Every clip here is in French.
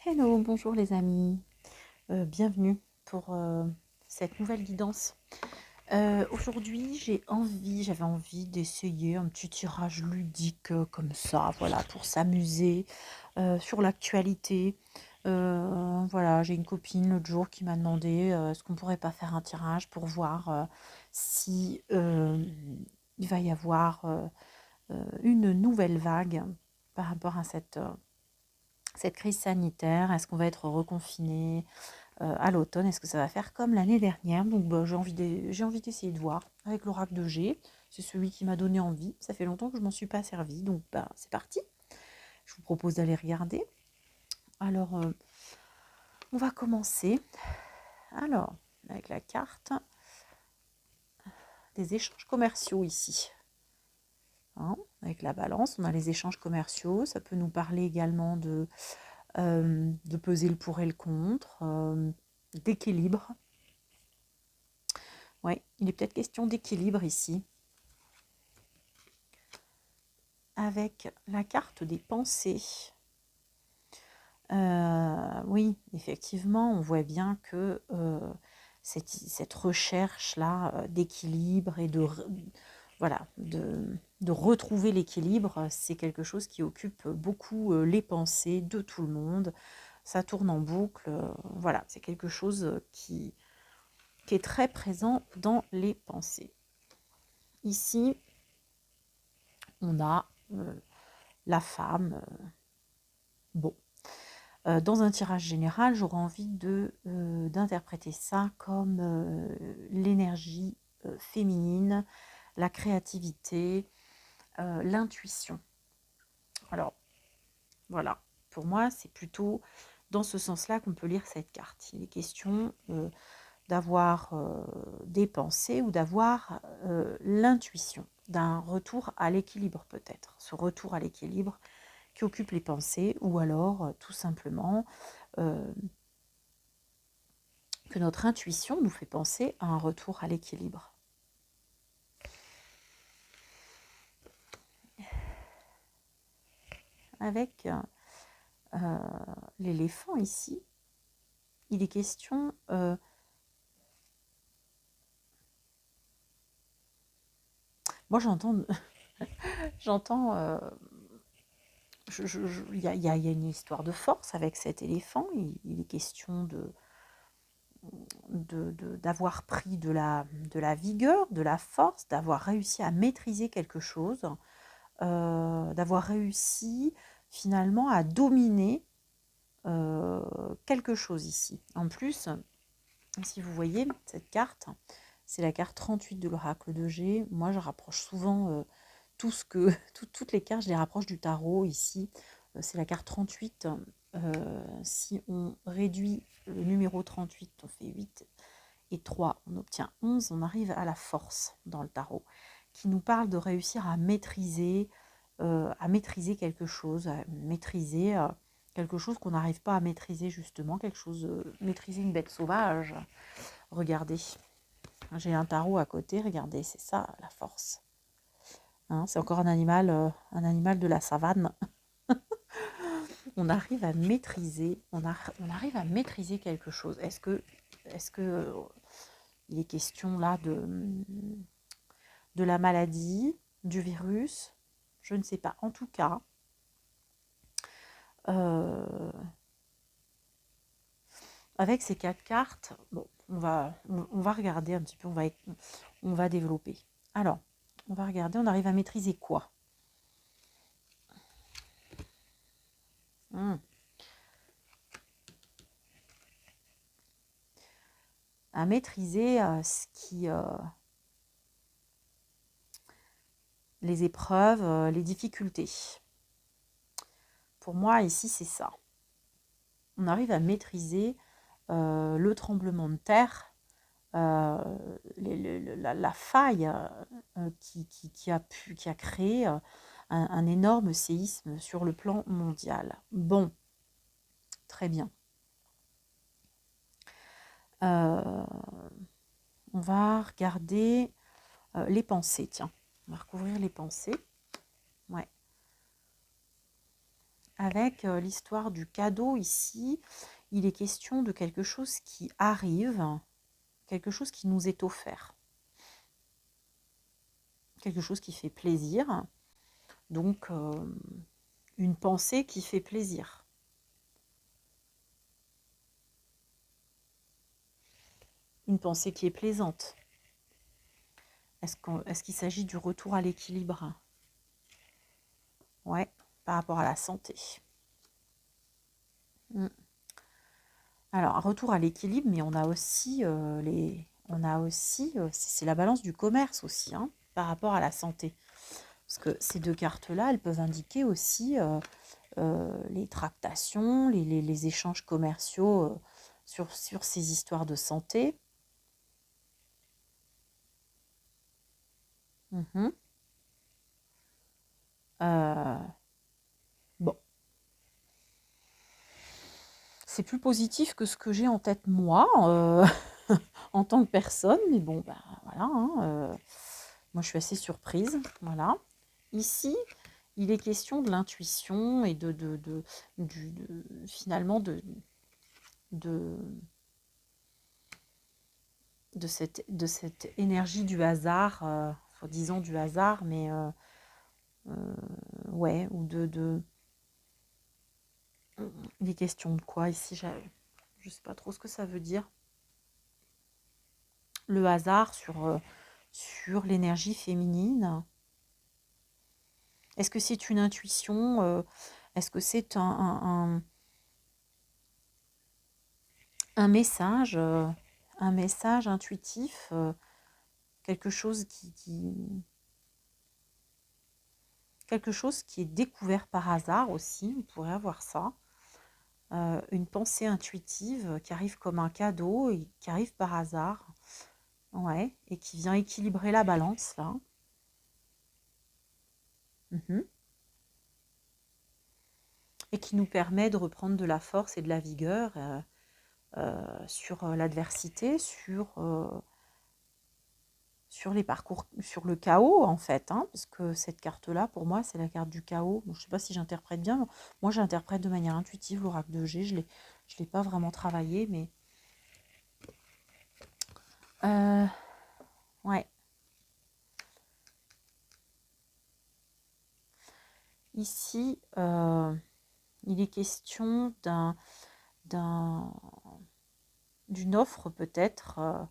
Hello, bonjour les amis. Bienvenue pour cette nouvelle guidance. Aujourd'hui, j'avais envie d'essayer un petit tirage ludique comme ça, voilà, pour s'amuser sur l'actualité. Voilà, j'ai une copine l'autre jour qui m'a demandé est-ce qu'on pourrait pas faire un tirage pour voir si il va y avoir une nouvelle vague par rapport à cette crise sanitaire. Est-ce qu'on va être reconfiné à l'automne? Est-ce que ça va faire comme l'année dernière? Donc bah, j'ai envie d'essayer de voir avec l'oracle de G. C'est celui qui m'a donné envie. Ça fait longtemps que je m'en suis pas servi, donc bah, c'est parti. Je vous propose d'aller regarder. Alors, on va commencer. Alors, avec la carte des échanges commerciaux ici. Hein, avec la balance, on a les échanges commerciaux. Ça peut nous parler également de peser le pour et le contre, d'équilibre. Oui, il est peut-être question d'équilibre ici. Avec la carte des pensées. Oui, effectivement, on voit bien que cette recherche-là d'équilibre et voilà, de retrouver l'équilibre, c'est quelque chose qui occupe beaucoup les pensées de tout le monde. Ça tourne en boucle. Voilà, c'est quelque chose qui est très présent dans les pensées. Ici, on a la femme. Bon. Dans un tirage général, j'aurais envie d'interpréter ça comme l'énergie féminine, la créativité, l'intuition. Alors, voilà, pour moi, c'est plutôt dans ce sens-là qu'on peut lire cette carte. Il est question d'avoir des pensées ou d'avoir l'intuition, d'un retour à l'équilibre peut-être. Ce retour à l'équilibre qui occupe les pensées, ou alors tout simplement que notre intuition nous fait penser à un retour à l'équilibre. Avec l'éléphant ici, il est question moi j'entends il y a une histoire de force avec cet éléphant. Il est question d'avoir pris de la vigueur, de la force, d'avoir réussi à maîtriser quelque chose, d'avoir réussi finalement à dominer quelque chose ici. En plus, si vous voyez cette carte, c'est la carte 38 de l'oracle de G. Moi, je rapproche souvent toutes les cartes, je les rapproche du tarot ici. C'est la carte 38. Si on réduit le numéro 38, on fait 8 et 3, on obtient 11. On arrive à la force dans le tarot, qui nous parle de réussir à maîtriser quelque chose, à maîtriser quelque chose qu'on n'arrive pas à maîtriser justement, maîtriser une bête sauvage. Regardez, j'ai un tarot à côté, regardez, c'est ça la force. Hein, c'est encore un animal de la savane. On arrive à maîtriser, on arrive à maîtriser quelque chose. Est-ce que il est question là de la maladie, du virus? Je ne sais pas. En tout cas, avec ces 4 cartes, bon, on va regarder un petit peu, on va développer. Alors, on va regarder, on arrive à maîtriser quoi? À maîtriser les épreuves, les difficultés. Pour moi, ici, c'est ça. On arrive à maîtriser le tremblement de terre, la faille qui a créé un énorme séisme sur le plan mondial. Bon, très bien. On va regarder les pensées, tiens. On va recouvrir les pensées. Ouais. avec l'histoire du cadeau ici, il est question de quelque chose qui arrive, quelque chose qui nous est offert, quelque chose qui fait plaisir, donc une pensée qui fait plaisir. Une pensée qui est plaisante. Est-ce qu'il s'agit du retour à l'équilibre? Ouais, par rapport à la santé. Mm. Alors, un retour à l'équilibre, mais on a aussi c'est la balance du commerce aussi, hein, par rapport à la santé. Parce que ces deux cartes-là, elles peuvent indiquer aussi les tractations, les échanges commerciaux sur ces histoires de santé. Mhm. Euh, bon, c'est plus positif que ce que j'ai en tête moi, en tant que personne, mais bon, bah voilà, hein, moi je suis assez surprise, voilà. Ici, il est question de l'intuition et finalement de, de cette énergie du hasard, soi-disant du hasard, mais ouais, ou il est question de quoi ici? Je ne sais pas trop ce que ça veut dire. Le hasard sur l'énergie féminine. Est-ce que c'est une intuition? Est-ce que c'est un message, un message intuitif, quelque chose quelque chose qui est découvert par hasard aussi, on pourrait avoir ça. Une pensée intuitive qui arrive comme un cadeau et qui arrive par hasard, ouais, et qui vient équilibrer la balance là. Mhm. Et qui nous permet de reprendre de la force et de la vigueur sur l'adversité, sur les parcours, sur le chaos en fait, hein, parce que cette carte-là, pour moi, c'est la carte du chaos. Bon, je ne sais pas si j'interprète bien, moi j'interprète de manière intuitive l'oracle de G, je l'ai pas vraiment travaillé, mais ouais. Ici, il est question d'une offre peut-être,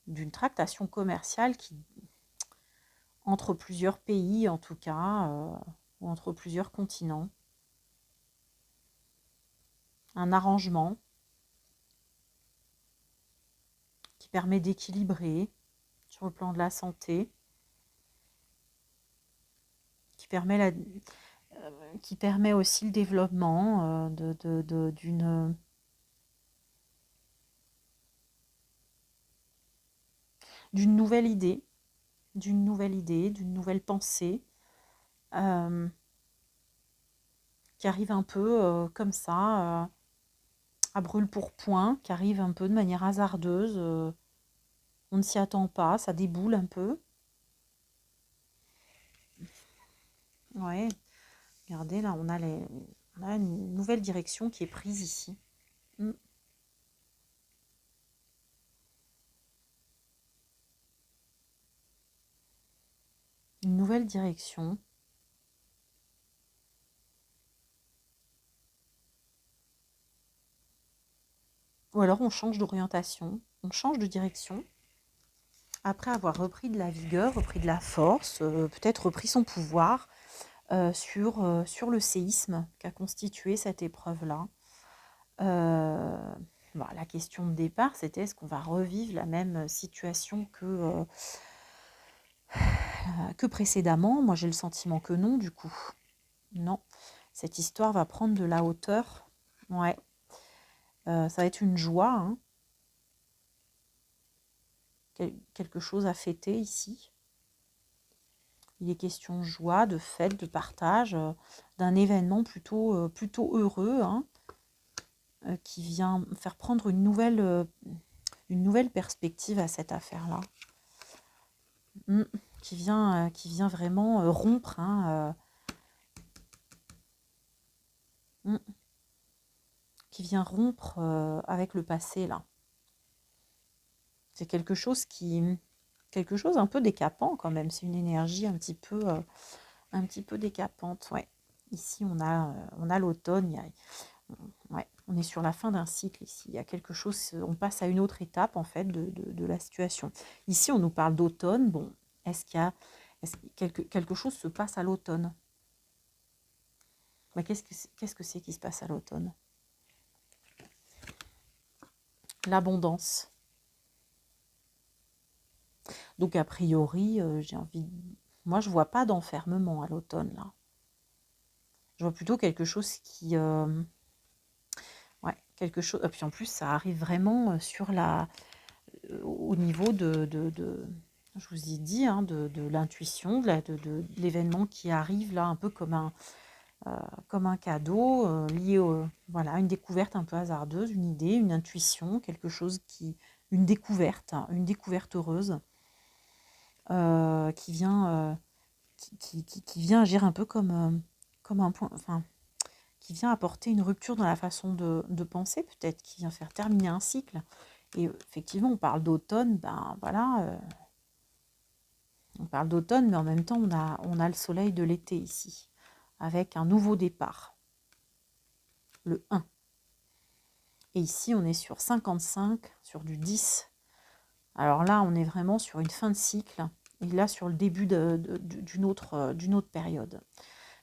d'une tractation commerciale qui, entre plusieurs pays en tout cas, ou entre plusieurs continents. Un arrangement qui permet d'équilibrer sur le plan de la santé, qui permet, qui permet aussi le développement d'une nouvelle idée, d'une nouvelle pensée, euh, qui arrive un peu comme ça, à brûle-pourpoint, qui arrive un peu de manière hasardeuse. On ne s'y attend pas, ça déboule un peu. Ouais, regardez, là, on a une nouvelle direction qui est prise ici. Mm. Une nouvelle direction. Ou alors on change d'orientation, on change de direction. Après avoir repris de la vigueur, repris de la force, peut-être repris son pouvoir sur le séisme qu'a constitué cette épreuve-là. Bon, la question de départ, c'était est-ce qu'on va revivre la même situation que précédemment? Moi, j'ai le sentiment que non, du coup. Non. Cette histoire va prendre de la hauteur. Ouais. Ça va être une joie, hein. Quelque chose à fêter ici. Il est question de joie, de fête, de partage, d'un événement plutôt heureux, hein, qui vient faire prendre une nouvelle perspective à cette affaire-là. Qui vient vraiment rompre, hein, Mm. Qui vient rompre avec le passé, là. C'est quelque chose un peu décapant quand même. C'est une énergie un petit peu décapante. Ouais. Ici, on a l'automne. Ouais, on est sur la fin d'un cycle ici. Il y a quelque chose, on passe à une autre étape en fait de la situation. Ici, on nous parle d'automne. Bon, est-ce que quelque chose se passe à l'automne? Mais qu'est-ce que c'est qui se passe à l'automne? L'abondance. Donc, a priori, moi, je vois pas d'enfermement à l'automne, là. Je vois plutôt quelque chose ouais, quelque chose... Et puis en plus, ça arrive vraiment au niveau je vous ai dit, hein, de l'intuition, de l'événement qui arrive, là, un peu comme un cadeau, lié voilà, à une découverte un peu hasardeuse, une idée, une intuition, une découverte, hein, une découverte heureuse, qui vient... qui vient agir un peu comme un point, enfin, qui vient apporter une rupture dans la façon de penser, peut-être, qui vient faire terminer un cycle. Et effectivement, on parle d'automne, ben voilà, on parle d'automne, mais en même temps, on a le soleil de l'été ici, avec un nouveau départ, le 1. Et ici, on est sur 55, sur du 10. Alors là, on est vraiment sur une fin de cycle, et là, sur le début d'une autre période.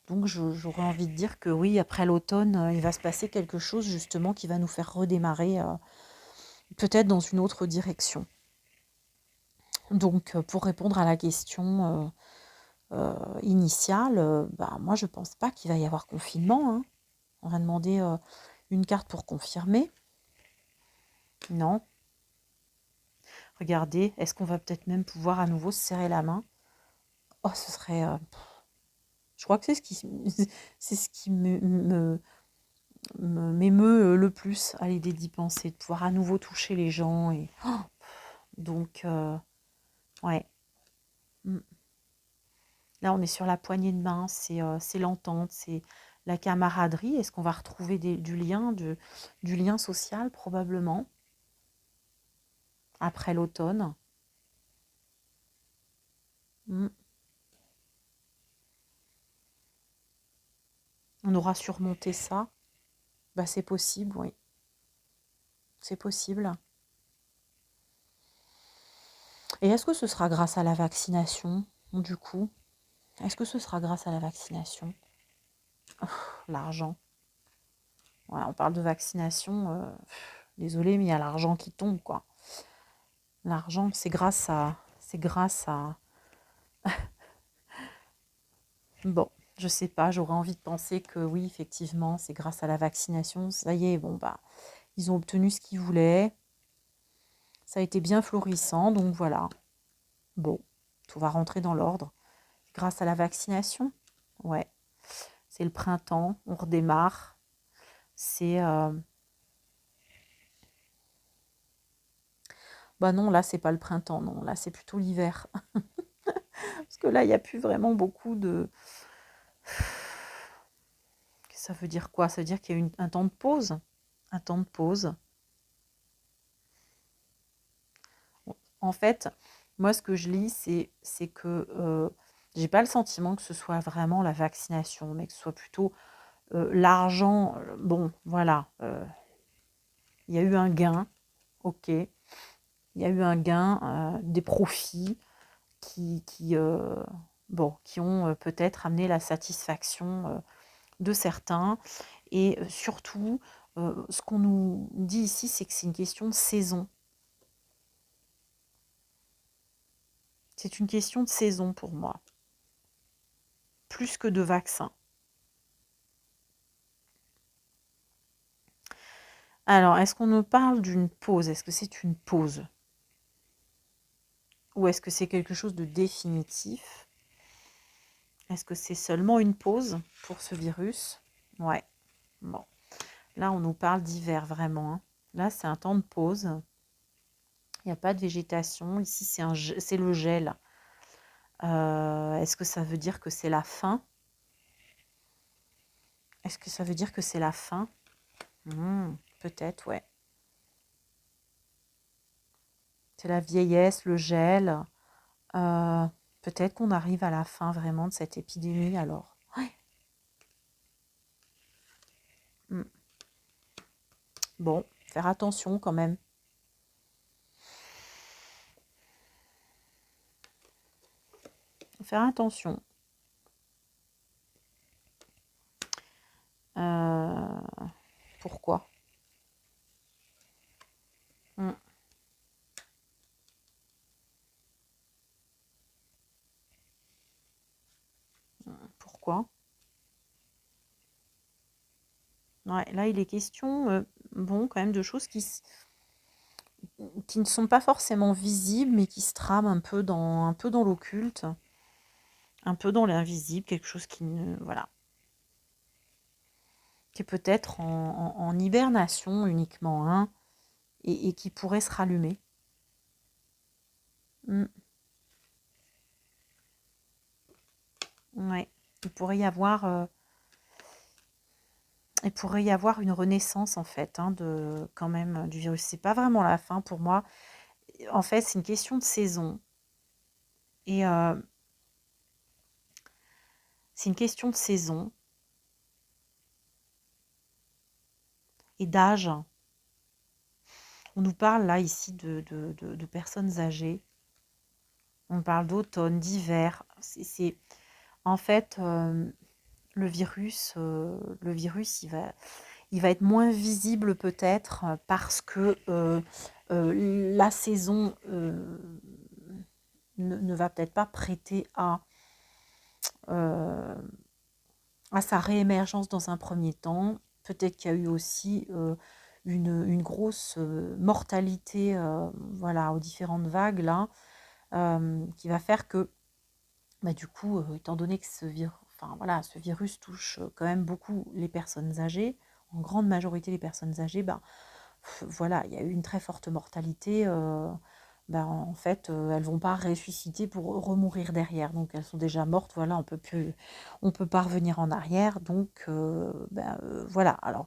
Donc j'aurais envie de dire que oui, après l'automne, il va se passer quelque chose justement qui va nous faire redémarrer peut-être dans une autre direction. Donc pour répondre à la question initiale, bah, moi je pense pas qu'il va y avoir confinement, hein. On va demander une carte pour confirmer. Non. Regardez, est-ce qu'on va peut-être même pouvoir à nouveau se serrer la main? Oh, ce serait... je crois que c'est ce qui m'émeut le plus à l'idée d'y penser, de pouvoir à nouveau toucher les gens. Et donc, ouais. Mm. Là, on est sur la poignée de main, c'est l'entente, c'est la camaraderie. Est-ce qu'on va retrouver du lien social probablement après l'automne? Mm. On aura surmonté ça? Bah, c'est possible, oui. C'est possible. Et est-ce que ce sera grâce à la vaccination, du coup? Est-ce que ce sera grâce à la vaccination? L'argent. Ouais, on parle de vaccination. Désolée, mais il y a l'argent qui tombe, quoi. L'argent, c'est grâce à... C'est grâce à... Bon, je sais pas, j'aurais envie de penser que oui, effectivement, c'est grâce à la vaccination. Ça y est, bon, bah, ils ont obtenu ce qu'ils voulaient. Ça a été bien florissant, donc voilà. Bon, tout va rentrer dans l'ordre. Grâce à la vaccination? Ouais. C'est le printemps, on redémarre. C'est... Bah non, là, c'est pas le printemps, non. Là, c'est plutôt l'hiver. Parce que là, il n'y a plus vraiment beaucoup de... Ça veut dire quoi? Ça veut dire qu'il y a eu un temps de pause. Un temps de pause. En fait, moi, ce que je lis, c'est que j'ai pas le sentiment que ce soit vraiment la vaccination, mais que ce soit plutôt l'argent. Bon, voilà. Il y a eu un gain, ok. Il y a eu un gain, des profits qui ont peut-être amené la satisfaction de certains. Et surtout, ce qu'on nous dit ici, c'est que c'est une question de saison. C'est une question de saison pour moi, plus que de vaccin. Alors, est-ce qu'on nous parle d'une pause? Est-ce que c'est une pause? Ou est-ce que c'est quelque chose de définitif? Est-ce que c'est seulement une pause pour ce virus? Ouais, bon. Là, on nous parle d'hiver, vraiment, hein. Là, c'est un temps de pause. Il n'y a pas de végétation. Ici, c'est le gel. Est-ce que ça veut dire que c'est la fin? Est-ce que ça veut dire que c'est la fin? Peut-être, ouais. C'est la vieillesse, le gel. Euh, Peut-être qu'on arrive à la fin vraiment de cette épidémie alors. Ouais. Mm. Bon, faire attention quand même. Faire attention. Euh, Pourquoi? Mm. Pourquoi? Ouais, là, il est question, bon, quand même, de choses qui ne sont pas forcément visibles, mais qui se trament un peu dans l'occulte, un peu dans l'invisible, quelque chose qui ne, voilà, qui est peut-être en hibernation uniquement, hein, et qui pourrait se rallumer. Mm. Ouais, il pourrait y avoir, une renaissance en fait, hein, quand même du virus. C'est pas vraiment la fin pour moi. En fait, c'est une question de saison. Et c'est une question de saison et d'âge. On nous parle là ici de personnes âgées. On parle d'automne, d'hiver. En fait, le virus, il va être moins visible peut-être parce que la saison ne va peut-être pas prêter euh, à sa réémergence dans un premier temps. Peut-être qu'il y a eu aussi une grosse mortalité voilà, aux différentes vagues là, qui va faire que bah, du coup, étant donné que enfin, voilà, ce virus touche quand même beaucoup les personnes âgées, en grande majorité les personnes âgées, bah, voilà, il y a eu une très forte mortalité. Bah, en fait, elles vont pas ressusciter pour remourir derrière. Donc elles sont déjà mortes, voilà, on peut pas revenir en arrière. Donc bah, voilà. Alors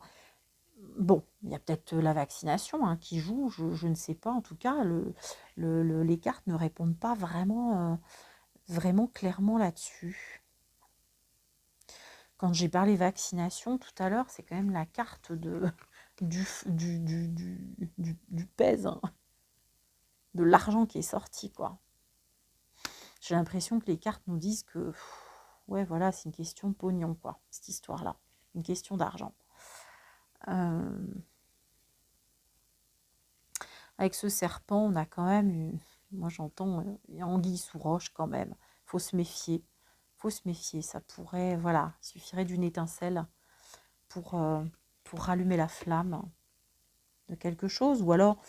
bon, il y a peut-être la vaccination hein, qui joue, je ne sais pas. En tout cas, les cartes ne répondent pas vraiment clairement là-dessus. Quand j'ai parlé vaccination tout à l'heure, c'est quand même la carte du pèse, hein, de l'argent qui est sorti, quoi. J'ai l'impression que les cartes nous disent que, ouais, voilà, c'est une question de pognon, quoi, cette histoire-là. Une question d'argent. Avec ce serpent, on a quand même eu, moi j'entends, anguille sous roche quand même. Faut se méfier. Faut se méfier. Ça pourrait, voilà, il suffirait d'une étincelle pour, euh, pour rallumer la flamme de quelque chose. Ou alors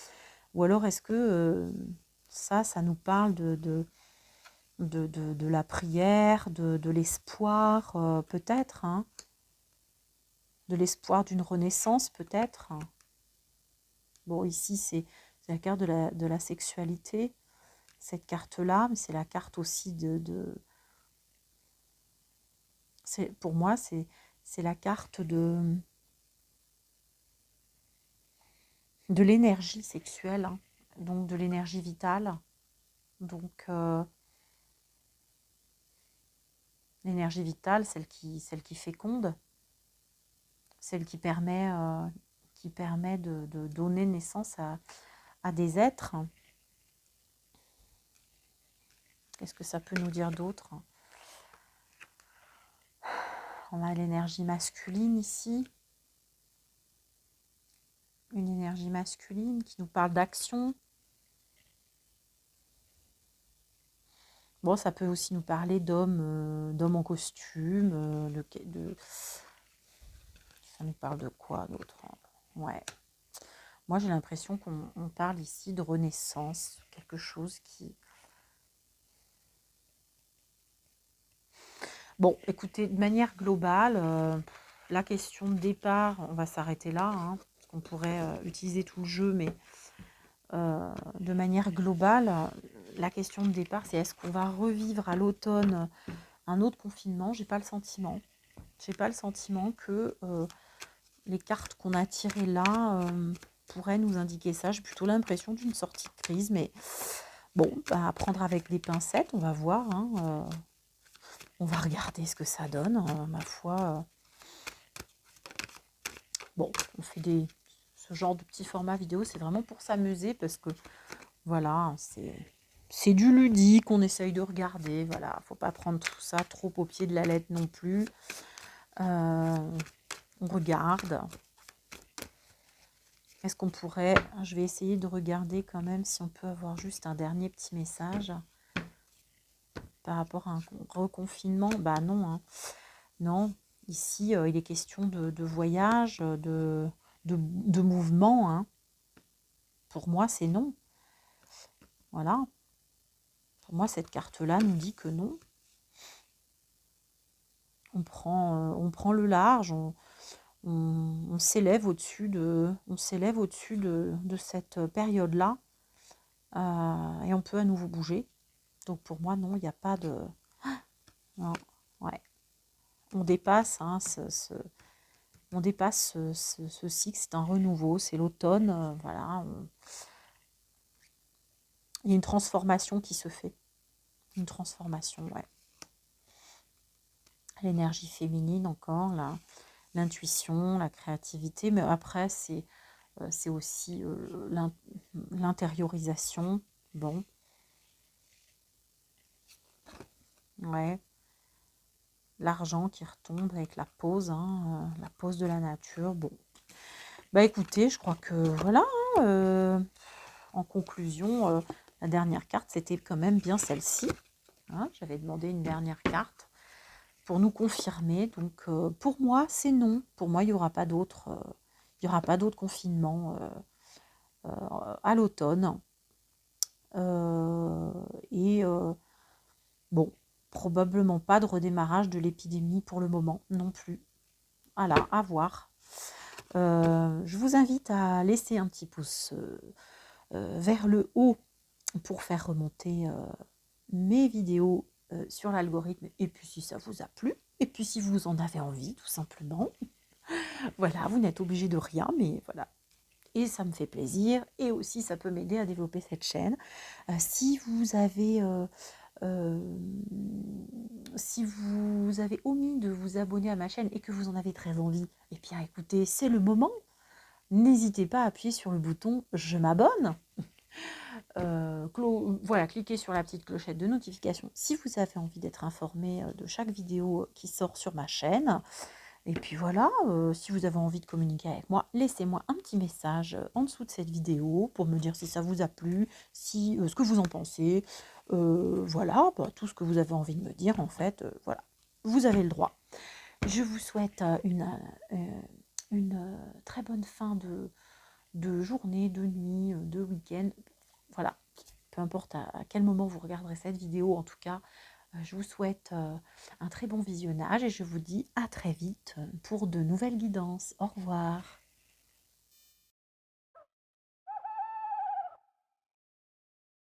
est-ce que ça nous parle de la prière, de l'espoir, peut-être, hein, de l'espoir d'une renaissance, peut-être. Bon, ici, c'est la carte de la sexualité, cette carte-là, mais c'est la carte aussi pour moi, c'est la carte de l'énergie sexuelle, hein, donc de l'énergie vitale. Donc, l'énergie vitale, celle qui féconde, celle qui permet de donner naissance à des êtres. Qu'est-ce que ça peut nous dire d'autre? On a l'énergie masculine ici. Une énergie masculine qui nous parle d'action. Bon, ça peut aussi nous parler d'hommes en costume. Ça nous parle de quoi d'autre? Ouais. Moi, j'ai l'impression qu'on parle ici de renaissance, quelque chose qui... Bon, écoutez, de manière globale, la question de départ, on va s'arrêter là, hein, parce qu'on pourrait utiliser tout le jeu, mais de manière globale, la question de départ, c'est est-ce qu'on va revivre à l'automne un autre confinement? J'ai pas le sentiment. J'ai pas le sentiment que les cartes qu'on a tirées là pourraient nous indiquer ça. J'ai plutôt l'impression d'une sortie de crise, mais bon, bah, à prendre avec des pincettes, on va voir. Hein, on va regarder ce que ça donne, ma foi. Bon, on fait ce genre de petit format vidéo, c'est vraiment pour s'amuser parce que, voilà, c'est du ludique, on essaye de regarder, voilà. Faut pas prendre tout ça trop au pied de la lettre non plus. On regarde. Est-ce qu'on pourrait... Je vais essayer de regarder quand même si on peut avoir juste un dernier petit message par rapport à un reconfinement. Bah non, hein. Non. Ici, il est question de voyage, de mouvement. Hein. Pour moi, c'est non. Voilà. Pour moi, cette carte-là nous dit que non. On prend le large, on s'élève au-dessus de cette période-là et on peut à nouveau bouger. Donc pour moi, non, il n'y a pas de... Non, ouais. On dépasse, hein, on dépasse ce cycle, c'est un renouveau, c'est l'automne, voilà. Il y a une transformation qui se fait. Une transformation, ouais. L'énergie féminine encore, l'intuition, la créativité, mais après, c'est aussi l'intériorisation. Bon. Ouais. L'argent qui retombe avec la pause, hein, la pause de la nature. Bon. Bah écoutez, je crois que voilà. Hein, en conclusion, la dernière carte, c'était quand même bien celle-ci. Hein, j'avais demandé une dernière carte pour nous confirmer. Donc pour moi, c'est non. Pour moi, il n'y aura pas d'autre confinement à l'automne. Et bon, probablement pas de redémarrage de l'épidémie pour le moment non plus. Voilà, à voir. Je vous invite à laisser un petit pouce vers le haut pour faire remonter mes vidéos sur l'algorithme. Et puis si ça vous a plu, et puis si vous en avez envie, tout simplement. Voilà, vous n'êtes obligé de rien, mais voilà. Et ça me fait plaisir. Et aussi, ça peut m'aider à développer cette chaîne. Si vous avez omis de vous abonner à ma chaîne et que vous en avez très envie, eh bien écoutez, c'est le moment. N'hésitez pas à appuyer sur le bouton « Je m'abonne ». Voilà, cliquez sur la petite clochette de notification si vous avez envie d'être informé de chaque vidéo qui sort sur ma chaîne. Et puis voilà, si vous avez envie de communiquer avec moi, laissez-moi un petit message en dessous de cette vidéo pour me dire si ça vous a plu, ce que vous en pensez. Voilà, bah, tout ce que vous avez envie de me dire, en fait, voilà, vous avez le droit. Je vous souhaite une très bonne fin de journée, de nuit, de week-end. Voilà, peu importe à quel moment vous regarderez cette vidéo, en tout cas, je vous souhaite un très bon visionnage et je vous dis à très vite pour de nouvelles guidances. Au revoir.